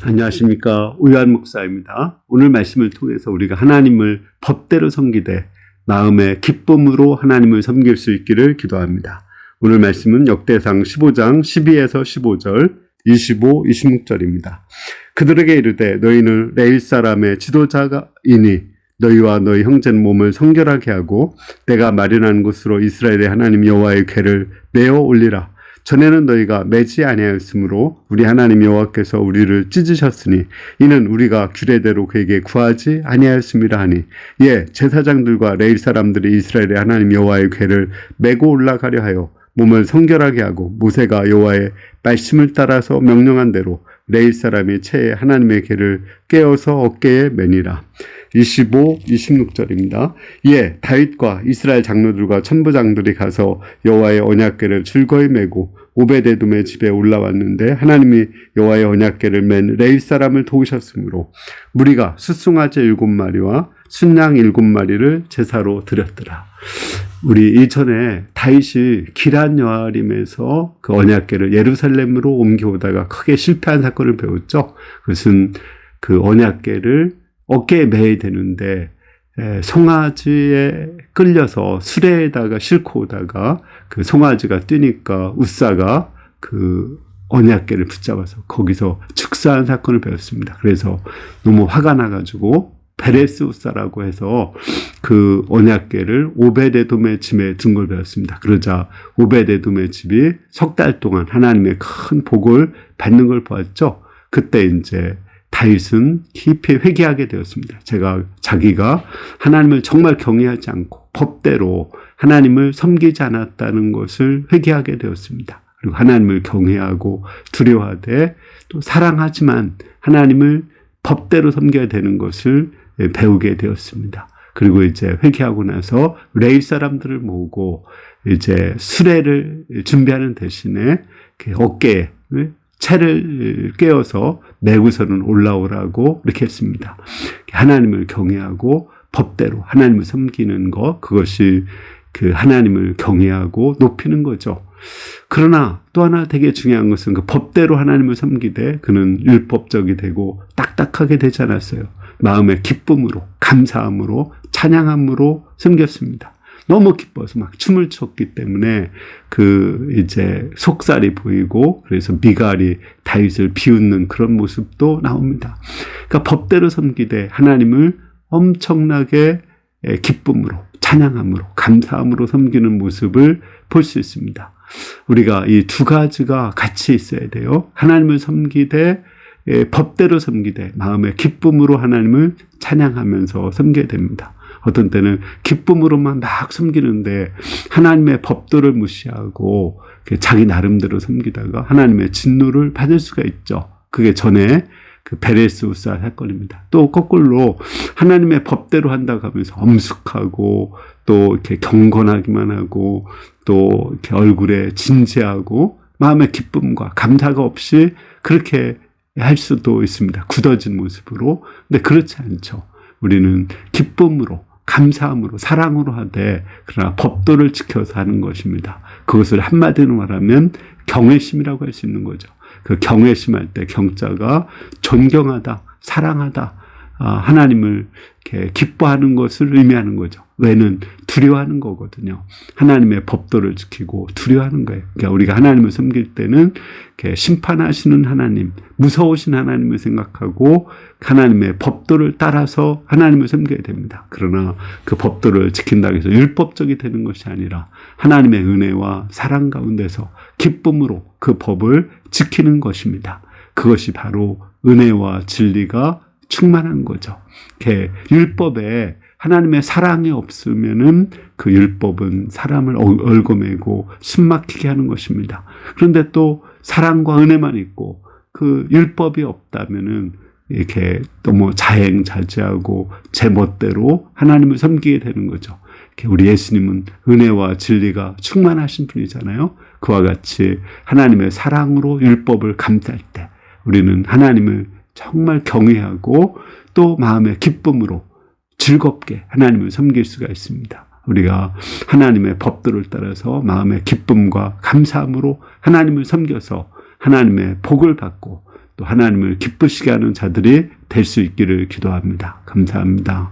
안녕하십니까. 우요한 목사입니다. 오늘 말씀을 통해서 우리가 하나님을 법대로 섬기되 마음의 기쁨으로 하나님을 섬길 수 있기를 기도합니다. 오늘 말씀은 역대상 15장 12에서 15절, 25, 26절입니다. 그들에게 이르되 너희는 레일 사람의 지도자이니 너희와 너희 형제는 몸을 성결하게 하고 내가 마련한 곳으로 이스라엘의 하나님 여호와의 궤를 메어 올리라. 전에는 너희가 매지 아니하였으므로 우리 하나님 여호와께서 우리를 찢으셨으니 이는 우리가 규례대로 그에게 구하지 아니하였음이라 하니 제사장들과 레일 사람들이 이스라엘의 하나님 여호와의 궤를 메고 올라가려 하여 몸을 성결하게 하고 모세가 여호와의 말씀을 따라서 명령한 대로 레일 사람이 채에 하나님의 궤를 깨어서 어깨에 매니라. 25, 26절입니다. 다윗과 이스라엘 장로들과 천부장들이 가서 여호와의 언약궤를 즐거이 메고 오베데돔의 집에 올라왔는데 하나님이 여호와의 언약궤를 맨 레일 사람을 도우셨으므로 무리가 숫송아지 7마리와 순양 7마리를 제사로 드렸더라. 우리 이전에 다윗이 기럇 여아림에서 그 언약궤를 예루살렘으로 옮겨오다가 크게 실패한 사건을 배웠죠. 그것은 그 언약궤를 어깨에 매야 되는데 송아지에 끌려서 수레에다가 싣고 오다가 그 송아지가 뛰니까 웃사가 그 언약궤를 붙잡아서 거기서 축사한 사건을 배웠습니다. 그래서 너무 화가 나가지고 베레스 웃사라고 해서 그 언약궤를 오베데돔의 집에 둔 걸 배웠습니다. 그러자 오베데돔의 집이 석 달 동안 하나님의 큰 복을 받는 걸 보았죠. 그때 이제 다윗은 깊이 회개하게 되었습니다. 자기가 하나님을 정말 경외하지 않고 법대로 하나님을 섬기지 않았다는 것을 회개하게 되었습니다. 그리고 하나님을 경외하고 두려워하되 또 사랑하지만 하나님을 법대로 섬겨야 되는 것을 배우게 되었습니다. 그리고 이제 회개하고 나서 레일 사람들을 모으고 이제 수레를 준비하는 대신에 어깨에 채를 깨어서 메고서는 올라오라고 이렇게 했습니다. 하나님을 경외하고 법대로 하나님을 섬기는 것, 그것이 그 하나님을 경외하고 높이는 거죠. 그러나 또 하나 되게 중요한 것은 그 법대로 하나님을 섬기되 그는 율법적이 되고 딱딱하게 되지 않았어요. 마음의 기쁨으로, 감사함으로, 찬양함으로 섬겼습니다. 너무 기뻐서 막 춤을 췄기 때문에 이제 속살이 보이고 그래서 미갈이 다윗을 비웃는 그런 모습도 나옵니다. 그러니까 법대로 섬기되 하나님을 엄청나게 기쁨으로, 찬양함으로, 감사함으로 섬기는 모습을 볼 수 있습니다. 우리가 이 두 가지가 같이 있어야 돼요. 하나님을 섬기되 법대로 섬기되 마음의 기쁨으로 하나님을 찬양하면서 섬겨야 됩니다. 어떤 때는 기쁨으로만 막 섬기는데 하나님의 법도를 무시하고 자기 나름대로 섬기다가 하나님의 진노를 받을 수가 있죠. 그게 전에 그 베레스 웃사 사건입니다. 또 거꾸로 하나님의 법대로 한다고 하면서 엄숙하고 또 이렇게 경건하기만 하고 또 이렇게 얼굴에 진지하고 마음의 기쁨과 감사가 없이 그렇게 할 수도 있습니다. 굳어진 모습으로. 근데 그렇지 않죠. 우리는 기쁨으로, 감사함으로, 사랑으로 하되 그러나 법도를 지켜서 하는 것입니다. 그것을 한마디로 말하면 경외심이라고 할 수 있는 거죠. 그 경외심할 때 경자가 존경하다, 사랑하다, 하나님을 이렇게 기뻐하는 것을 의미하는 거죠. 왜는 두려워하는 거거든요. 하나님의 법도를 지키고 두려워하는 거예요. 그러니까 우리가 하나님을 섬길 때는 이렇게 심판하시는 하나님, 무서우신 하나님을 생각하고 하나님의 법도를 따라서 하나님을 섬겨야 됩니다. 그러나 그 법도를 지킨다고 해서 율법적이 되는 것이 아니라 하나님의 은혜와 사랑 가운데서 기쁨으로 그 법을 지키는 것입니다. 그것이 바로 은혜와 진리가 충만한 거죠. 율법에 하나님의 사랑이 없으면은 그 율법은 사람을 얽어매고 숨막히게 하는 것입니다. 그런데 또 사랑과 은혜만 있고 그 율법이 없다면은 이렇게 너무 자행자제하고 제멋대로 하나님을 섬기게 되는 거죠. 우리 예수님은 은혜와 진리가 충만하신 분이잖아요. 그와 같이 하나님의 사랑으로 율법을 감쌀 때 우리는 하나님을 정말 경외하고 또 마음의 기쁨으로 즐겁게 하나님을 섬길 수가 있습니다. 우리가 하나님의 법도를 따라서 마음의 기쁨과 감사함으로 하나님을 섬겨서 하나님의 복을 받고 또 하나님을 기쁘시게 하는 자들이 될 수 있기를 기도합니다. 감사합니다.